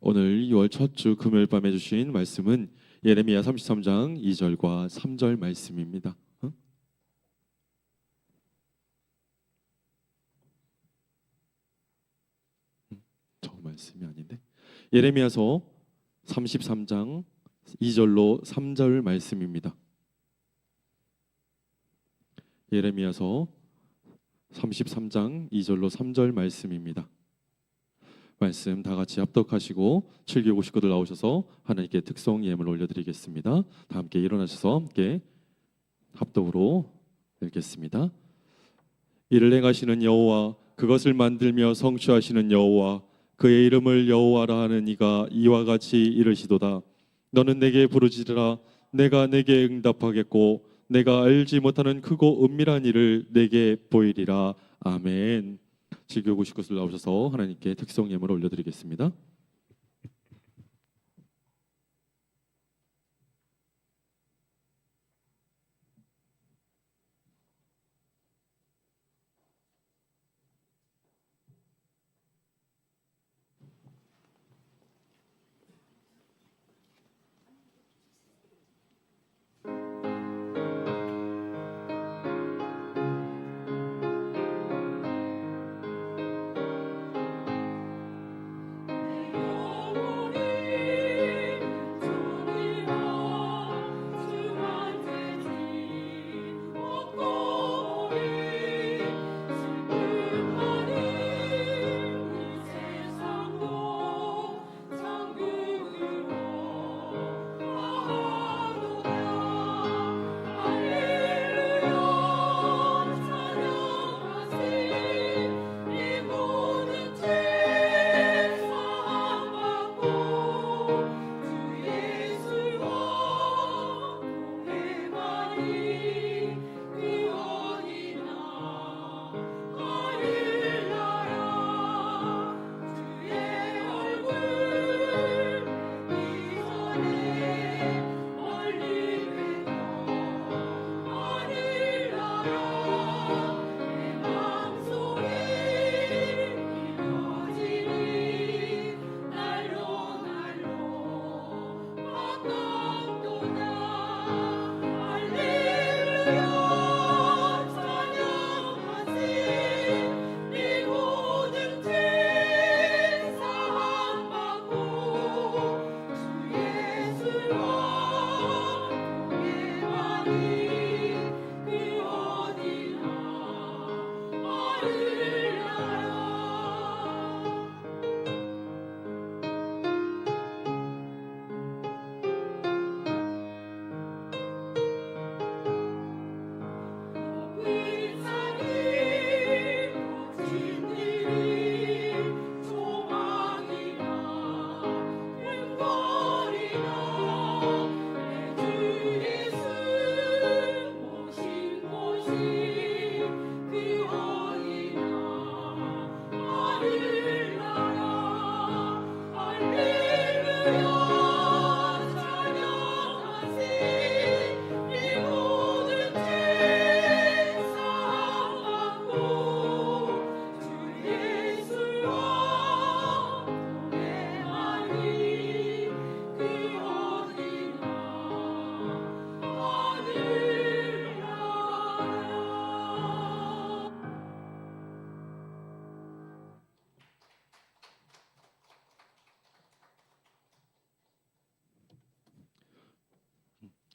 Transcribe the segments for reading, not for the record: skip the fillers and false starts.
오늘 2월 첫 주 금요일 밤에 주신 말씀은 예레미야 33장 2절과 3절 말씀입니다. 저 말씀이 아닌데 예레미야서 33장 2절로 3절 말씀입니다. 예레미야서 33장 2절로 3절 말씀입니다. 말씀 다 같이 합독하시고 7교구 식구들 나오셔서 하나님께 특성 예물 올려드리겠습니다. 다 함께 일어나셔서 함께 합독으로 읽겠습니다. 이를 행하시는 여호와, 그것을 만들며 성취하시는 여호와, 그의 이름을 여호와라 하는 이가 이와 같이 이르시도다. 너는 내게 부르짖으라. 내가 내게 응답하겠고 내가 알지 못하는 크고 은밀한 일을 내게 보이리라. 아멘. 지교구 식구들 나오셔서 하나님께 특성 예물을 올려드리겠습니다.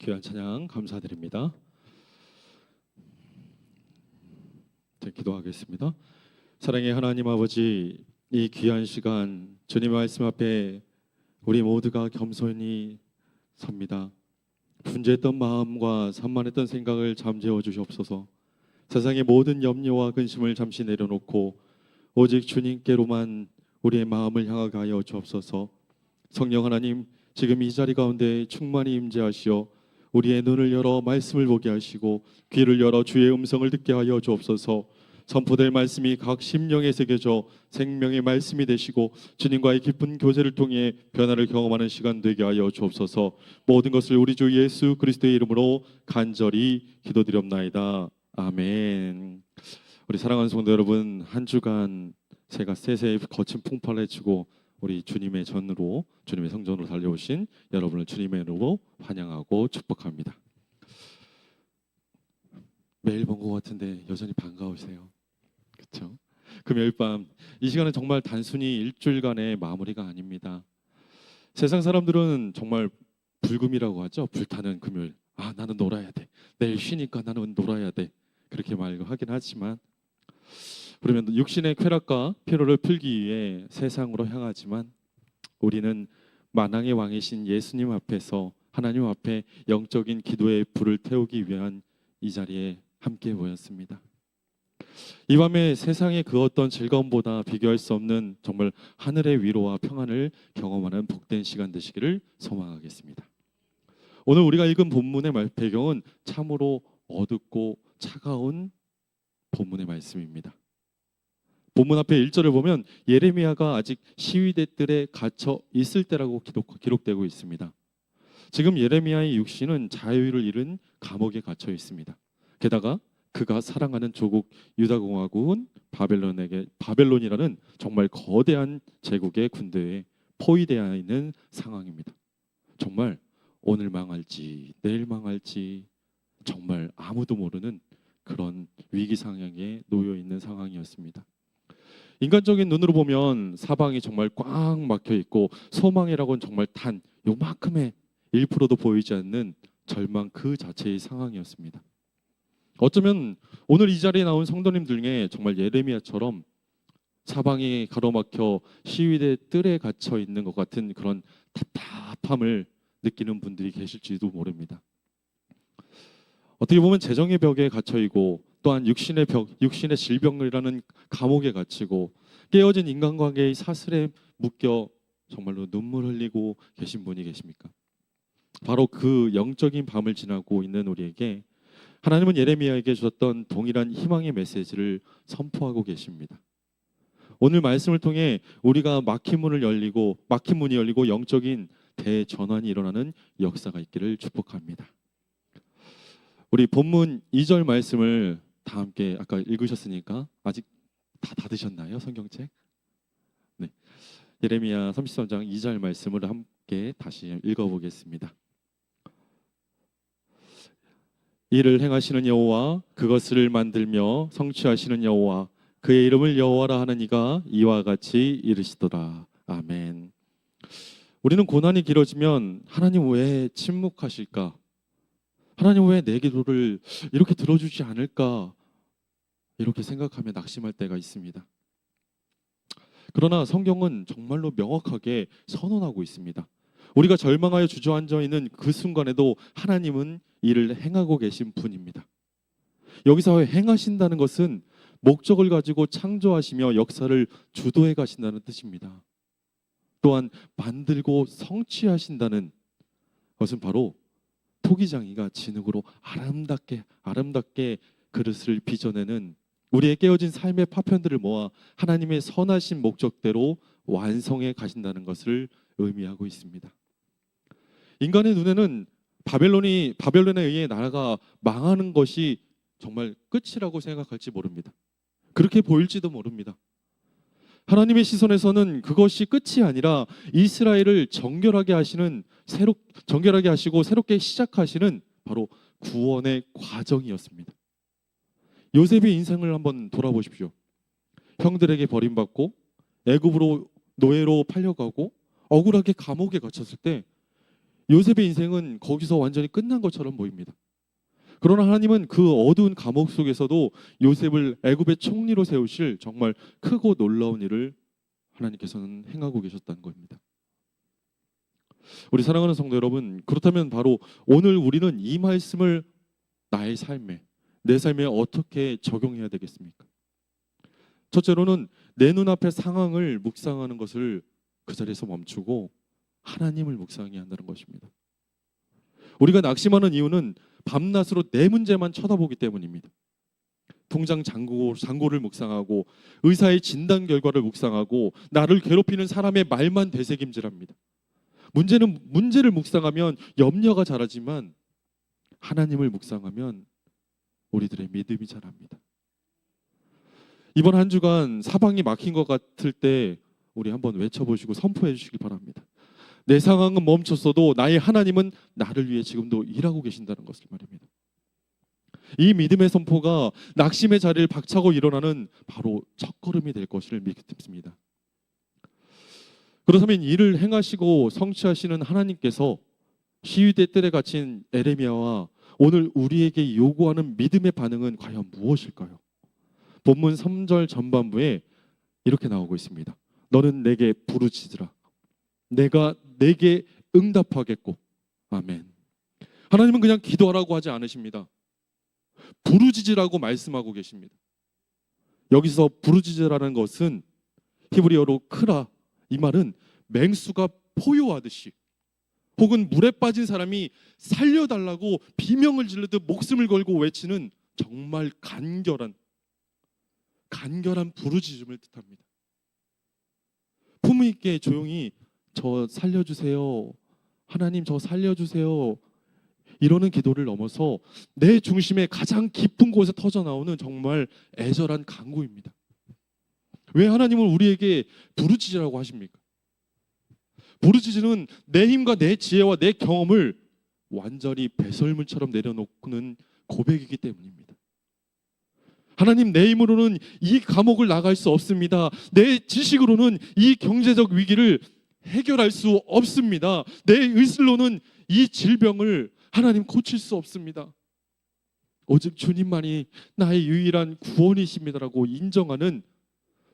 귀한 찬양 감사드립니다. 네, 기도하겠습니다. 사랑의 하나님 아버지, 이 귀한 시간 주님의 말씀 앞에 우리 모두가 겸손히 섭니다. 분주했던 마음과 산만했던 생각을 잠재워 주시옵소서. 세상의 모든 염려와 근심을 잠시 내려놓고 오직 주님께로만 우리의 마음을 향하게 하여 주옵소서. 성령 하나님, 지금 이 자리 가운데 충만히 임재하시어 우리의 눈을 열어 말씀을 보게 하시고 귀를 열어 주의 음성을 듣게 하여 주옵소서. 선포될 말씀이 각 심령에 새겨져 생명의 말씀이 되시고 주님과의 깊은 교제를 통해 변화를 경험하는 시간 되게 하여 주옵소서. 모든 것을 우리 주 예수 그리스도의 이름으로 간절히 기도드렸나이다. 아멘. 우리 사랑하는 성도 여러분, 한 주간 제가 세세 거친 풍파를 헤치고 우리 주님의 전으로 주님의 성전으로 달려오신 여러분을 주님의 이름으로 환영하고 축복합니다. 매일 본 것 같은데 여전히 반가우세요. 그렇죠? 금요일 밤 이 시간은 정말 단순히 일주일간의 마무리가 아닙니다. 세상 사람들은 정말 불금이라고 하죠. 불타는 금요일. 아, 나는 놀아야 돼. 내일 쉬니까 나는 놀아야 돼. 그렇게 말하긴 하지만 그러면 육신의 쾌락과 피로를 풀기 위해 세상으로 향하지만 우리는 만왕의 왕이신 예수님 앞에서 하나님 앞에 영적인 기도의 불을 태우기 위한 이 자리에 함께 모였습니다. 이 밤에 세상의 그 어떤 즐거움보다 비교할 수 없는 정말 하늘의 위로와 평안을 경험하는 복된 시간 되시기를 소망하겠습니다. 오늘 우리가 읽은 본문의 배경은 참으로 어둡고 차가운 본문의 말씀입니다. 본문 앞에 1절을 보면 예레미야가 아직 시위대 뜰에 갇혀 있을 때라고 기록되고 있습니다. 지금 예레미야의 육신은 자유를 잃은 감옥에 갇혀 있습니다. 게다가 그가 사랑하는 조국 유다공화국은 바벨론이라는 정말 거대한 제국의 군대에 포위되어 있는 상황입니다. 정말 오늘 망할지 내일 망할지 정말 아무도 모르는 그런 위기 상황에 놓여 있는 상황이었습니다. 인간적인 눈으로 보면 사방이 정말 꽉 막혀 있고 소망이라고는 정말 단 요만큼의 1%도 보이지 않는 절망 그 자체의 상황이었습니다. 어쩌면 오늘 이 자리에 나온 성도님들 중에 정말 예레미야처럼 사방이 가로막혀 시위대 뜰에 갇혀 있는 것 같은 그런 답답함을 느끼는 분들이 계실지도 모릅니다. 어떻게 보면 재정의 벽에 갇혀 있고 또한 육신의 질병이라는 감옥에 갇히고 깨어진 인간관계의 사슬에 묶여 정말로 눈물 흘리고 계신 분이 계십니까? 바로 그 영적인 밤을 지나고 있는 우리에게 하나님은 예레미야에게 주셨던 동일한 희망의 메시지를 선포하고 계십니다. 오늘 말씀을 통해 우리가 막힌 문이 열리고 영적인 대전환이 일어나는 역사가 있기를 축복합니다. 우리 본문 2절 말씀을 다 함께 아까 읽으셨으니까 아직 다 닫으셨나요? 성경책? 네. 예레미야 33장 2절 말씀을 함께 다시 읽어보겠습니다. 이를 행하시는 여호와 그것을 만들며 성취하시는 여호와 그의 이름을 여호와라 하는 이가 이와 같이 이르시더라. 아멘. 우리는 고난이 길어지면 하나님 왜 침묵하실까? 하나님 왜 내 기도를 이렇게 들어주지 않을까? 이렇게 생각하며 낙심할 때가 있습니다. 그러나 성경은 정말로 명확하게 선언하고 있습니다. 우리가 절망하여 주저앉아 있는 그 순간에도 하나님은 이를 행하고 계신 분입니다. 여기서 행하신다는 것은 목적을 가지고 창조하시며 역사를 주도해 가신다는 뜻입니다. 또한 만들고 성취하신다는 것은 바로 토기장이가 진흙으로 아름답게 그릇을 빚어내는 우리의 깨어진 삶의 파편들을 모아 하나님의 선하신 목적대로 완성해 가신다는 것을 의미하고 있습니다. 인간의 눈에는 바벨론에 의해 나라가 망하는 것이 정말 끝이라고 생각할지 모릅니다. 그렇게 보일지도 모릅니다. 하나님의 시선에서는 그것이 끝이 아니라 이스라엘을 정결하게 하시고 새롭게 시작하시는 바로 구원의 과정이었습니다. 요셉의 인생을 한번 돌아보십시오. 형들에게 버림받고 애굽으로 노예로 팔려가고 억울하게 감옥에 갇혔을 때 요셉의 인생은 거기서 완전히 끝난 것처럼 보입니다. 그러나 하나님은 그 어두운 감옥 속에서도 요셉을 애굽의 총리로 세우실 정말 크고 놀라운 일을 하나님께서는 행하고 계셨다는 겁니다. 우리 사랑하는 성도 여러분, 그렇다면 바로 오늘 우리는 이 말씀을 내 삶에 어떻게 적용해야 되겠습니까? 첫째로는 내 눈앞의 상황을 묵상하는 것을 그 자리에서 멈추고 하나님을 묵상해야 한다는 것입니다. 우리가 낙심하는 이유는 밤낮으로 내 문제만 쳐다보기 때문입니다. 통장 잔고를 묵상하고 의사의 진단 결과를 묵상하고 나를 괴롭히는 사람의 말만 되새김질합니다. 문제를 묵상하면 염려가 자라지만 하나님을 묵상하면 우리들의 믿음이 자랍니다. 이번 한 주간 사방이 막힌 것 같을 때 우리 한번 외쳐보시고 선포해 주시길 바랍니다. 내 상황은 멈췄어도 나의 하나님은 나를 위해 지금도 일하고 계신다는 것을 말입니다. 이 믿음의 선포가 낙심의 자리를 박차고 일어나는 바로 첫걸음이 될 것을 믿습니다. 그렇다면 이를 행하시고 성취하시는 하나님께서 시위대 뜰에 갇힌 에레미야와 오늘 우리에게 요구하는 믿음의 반응은 과연 무엇일까요? 본문 3절 전반부에 이렇게 나오고 있습니다. 너는 내게 부르짖으라. 내가 내게 응답하겠고. 아멘. 하나님은 그냥 기도하라고 하지 않으십니다. 부르짖으라고 말씀하고 계십니다. 여기서 부르짖으라는 것은 히브리어로 크라, 이 말은 맹수가 포효하듯이 혹은 물에 빠진 사람이 살려달라고 비명을 지르듯 목숨을 걸고 외치는 정말 간결한 부르짖음을 뜻합니다. 품위 있게 조용히 저 살려주세요, 하나님 저 살려주세요, 이러는 기도를 넘어서 내 중심의 가장 깊은 곳에 터져나오는 정말 애절한 간구입니다. 왜 하나님은 우리에게 부르짖으라고 하십니까? 부르짖으는 내 힘과 내 지혜와 내 경험을 완전히 배설물처럼 내려놓는 고백이기 때문입니다. 하나님, 내 힘으로는 이 감옥을 나갈 수 없습니다. 내 지식으로는 이 경제적 위기를 해결할 수 없습니다. 내 의술로는 이 질병을 하나님 고칠 수 없습니다. 오직 주님만이 나의 유일한 구원이십니다라고 인정하는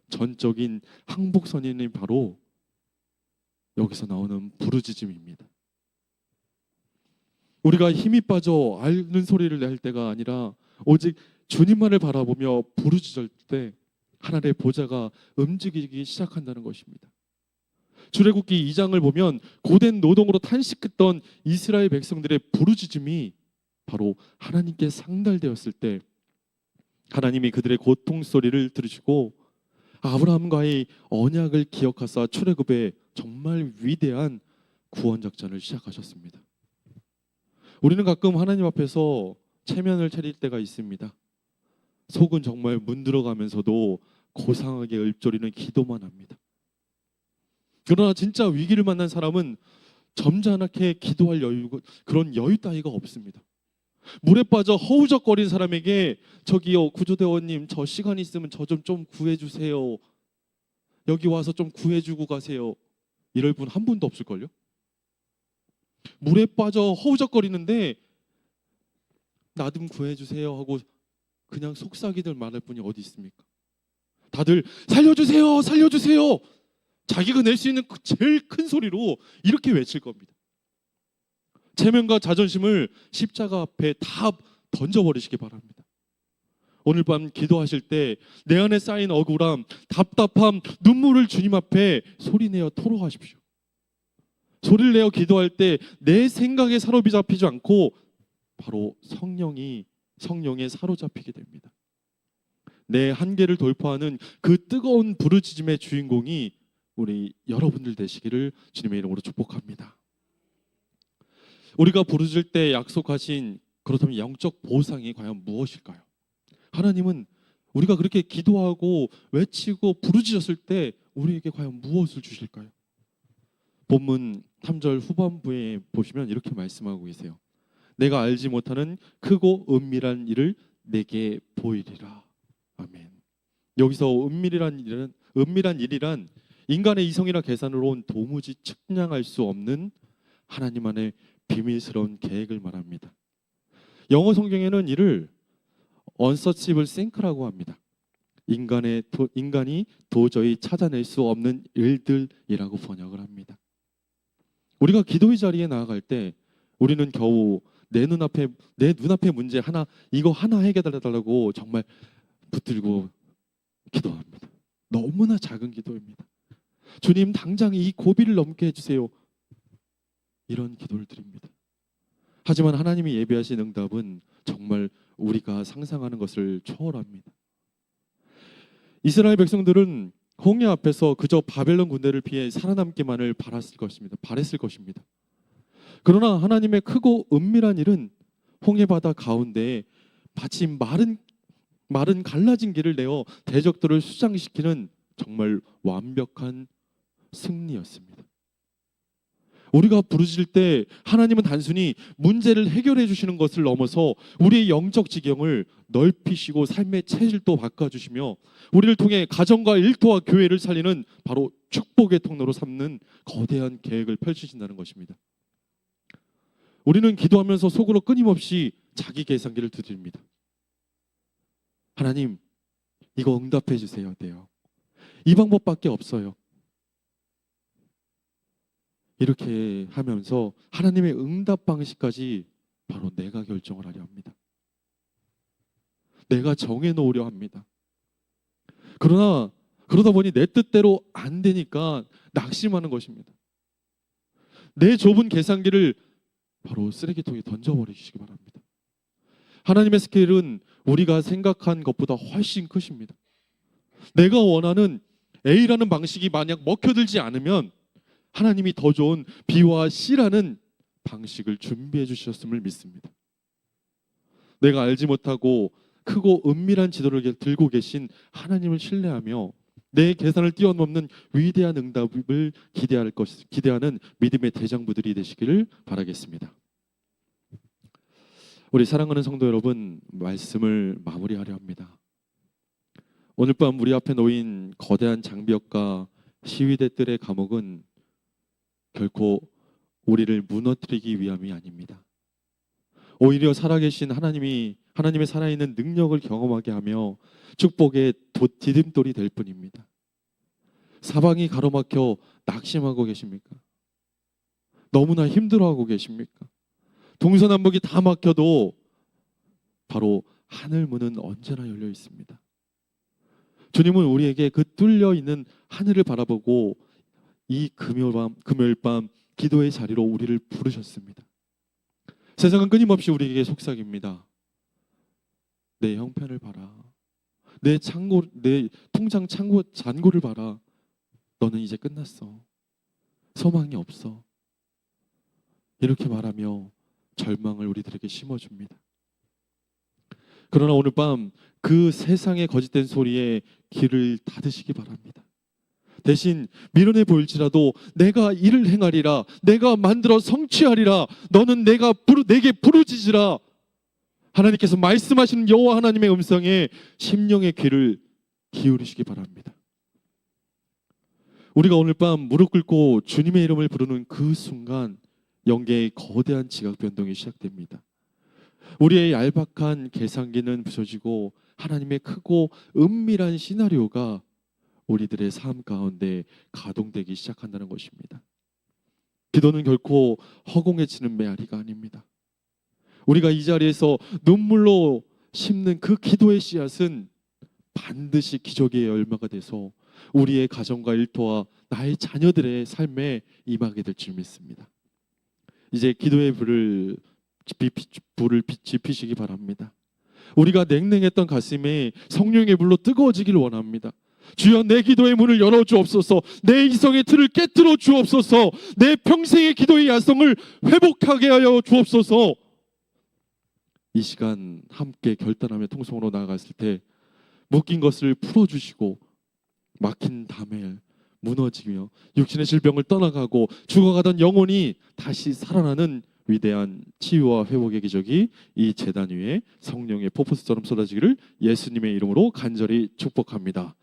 전적인 항복선언이 바로 여기서 나오는 부르짖음입니다. 우리가 힘이 빠져 앓는 소리를 낼 때가 아니라 오직 주님만을 바라보며 부르짖을 때 하나님의 보좌가 움직이기 시작한다는 것입니다. 출애굽기 2장을 보면 고된 노동으로 탄식했던 이스라엘 백성들의 부르짖음이 바로 하나님께 상달되었을 때 하나님이 그들의 고통 소리를 들으시고 아브라함과의 언약을 기억하사 출애굽에 정말 위대한 구원 작전을 시작하셨습니다. 우리는 가끔 하나님 앞에서 체면을 차릴 때가 있습니다. 속은 정말 문드러가면서도 고상하게 읊조리는 기도만 합니다. 그러나 진짜 위기를 만난 사람은 점잖게 기도할 그런 여유 따위가 없습니다. 물에 빠져 허우적거린 사람에게 저기요 구조대원님 저 시간 있으면 저 좀 구해주세요, 여기 와서 좀 구해주고 가세요, 이럴 분 한 분도 없을걸요? 물에 빠져 허우적거리는데 나 좀 구해주세요 하고 그냥 속삭이들 말할 분이 어디 있습니까? 다들 살려주세요 살려주세요, 자기가 낼 수 있는 제일 큰 소리로 이렇게 외칠 겁니다. 체면과 자존심을 십자가 앞에 다 던져버리시기 바랍니다. 오늘 밤 기도하실 때 내 안에 쌓인 억울함, 답답함, 눈물을 주님 앞에 소리내어 토로하십시오. 소리를 내어 기도할 때 내 생각에 사로잡히지 않고 바로 성령에 사로잡히게 됩니다. 내 한계를 돌파하는 그 뜨거운 부르짖음의 주인공이 우리 여러분들 되시기를 주님의 이름으로 축복합니다. 우리가 부르짖을 때 약속하신 그렇다면 영적 보상이 과연 무엇일까요? 하나님은 우리가 그렇게 기도하고 외치고 부르짖었을 때 우리에게 과연 무엇을 주실까요? 본문 3절 후반부에 보시면 이렇게 말씀하고 계세요. 내가 알지 못하는 크고 은밀한 일을 내게 보이리라. 아멘. 여기서 은밀한 일이란 인간의 이성이나 계산으로는 도무지 측량할 수 없는 하나님 안의 비밀스러운 계획을 말합니다. 영어 성경에는 이를 unsearchable think라고 합니다. 인간이 도저히 찾아낼 수 없는 일들이라고 번역을 합니다. 우리가 기도의 자리에 나아갈 때 우리는 겨우 내 눈앞의 문제 이거 하나 해결해달라고 정말 붙들고 기도합니다. 너무나 작은 기도입니다. 주님 당장 이 고비를 넘게 해주세요, 이런 기도를 드립니다. 하지만 하나님이 예비하신 응답은 정말 우리가 상상하는 것을 초월합니다. 이스라엘 백성들은 홍해 앞에서 그저 바벨론 군대를 피해 살아남기만을 바랬을 것입니다. 그러나 하나님의 크고 은밀한 일은 홍해 바다 가운데에 마치 마른 갈라진 길을 내어 대적들을 수장시키는 정말 완벽한 승리였습니다. 우리가 부르짖을 때 하나님은 단순히 문제를 해결해 주시는 것을 넘어서 우리의 영적 지경을 넓히시고 삶의 체질도 바꿔주시며 우리를 통해 가정과 일터와 교회를 살리는 바로 축복의 통로로 삼는 거대한 계획을 펼치신다는 것입니다. 우리는 기도하면서 속으로 끊임없이 자기 계산기를 두드립니다. 하나님, 이거 응답해 주세요. 돼요. 이 방법밖에 없어요. 이렇게 하면서 하나님의 응답 방식까지 바로 내가 결정을 하려 합니다. 내가 정해놓으려 합니다. 그러다 보니 내 뜻대로 안 되니까 낙심하는 것입니다. 내 좁은 계산기를 바로 쓰레기통에 던져버리시기 바랍니다. 하나님의 스케일은 우리가 생각한 것보다 훨씬 크십니다. 내가 원하는 A라는 방식이 만약 먹혀들지 않으면 하나님이 더 좋은 B와 C라는 방식을 준비해 주셨음을 믿습니다. 내가 알지 못하고 크고 은밀한 지도를 들고 계신 하나님을 신뢰하며 내 계산을 뛰어넘는 위대한 응답을 기대하는 믿음의 대장부들이 되시기를 바라겠습니다. 우리 사랑하는 성도 여러분, 말씀을 마무리하려 합니다. 오늘 밤 우리 앞에 놓인 거대한 장벽과 시위대들의 감옥은 결코 우리를 무너뜨리기 위함이 아닙니다. 오히려 살아계신 하나님의 살아있는 능력을 경험하게 하며 축복의 디딤돌이 될 뿐입니다. 사방이 가로막혀 낙심하고 계십니까? 너무나 힘들어하고 계십니까? 동서남북이 다 막혀도 바로 하늘 문은 언제나 열려 있습니다. 주님은 우리에게 그 뚫려 있는 하늘을 바라보고 이 금요일 밤 기도의 자리로 우리를 부르셨습니다. 세상은 끊임없이 우리에게 속삭입니다. 내 형편을 봐라. 내 통장 잔고를 봐라. 너는 이제 끝났어. 소망이 없어. 이렇게 말하며 절망을 우리들에게 심어줍니다. 그러나 오늘 밤 그 세상의 거짓된 소리에 귀를 닫으시기 바랍니다. 대신 미련해 보일지라도 내가 이를 행하리라, 내가 만들어 성취하리라, 너는 내게 부르짖으라. 하나님께서 말씀하시는 여호와 하나님의 음성에 심령의 귀를 기울이시기 바랍니다. 우리가 오늘 밤 무릎 꿇고 주님의 이름을 부르는 그 순간 영계의 거대한 지각 변동이 시작됩니다. 우리의 얄팍한 계산기는 부서지고 하나님의 크고 은밀한 시나리오가 우리들의 삶 가운데 가동되기 시작한다는 것입니다. 기도는 결코 허공에 치는 메아리가 아닙니다. 우리가 이 자리에서 눈물로 심는 그 기도의 씨앗은 반드시 기적의 열매가 돼서 우리의 가정과 일터와 나의 자녀들의 삶에 임하게 될 줄 믿습니다. 이제 기도의 불을 지피시기 바랍니다. 우리가 냉랭했던 가슴에 성령의 불로 뜨거워지기를 원합니다. 주여, 내 기도의 문을 열어주옵소서. 내 이성의 틀을 깨뜨려 주옵소서. 내 평생의 기도의 야성을 회복하게 하여 주옵소서. 이 시간 함께 결단하며 통성으로 나아갔을 때 묶인 것을 풀어주시고 막힌 담에 무너지며 육신의 질병을 떠나가고 죽어가던 영혼이 다시 살아나는 위대한 치유와 회복의 기적이 이 제단 위에 성령의 폭포수처럼 쏟아지기를 예수님의 이름으로 간절히 축복합니다.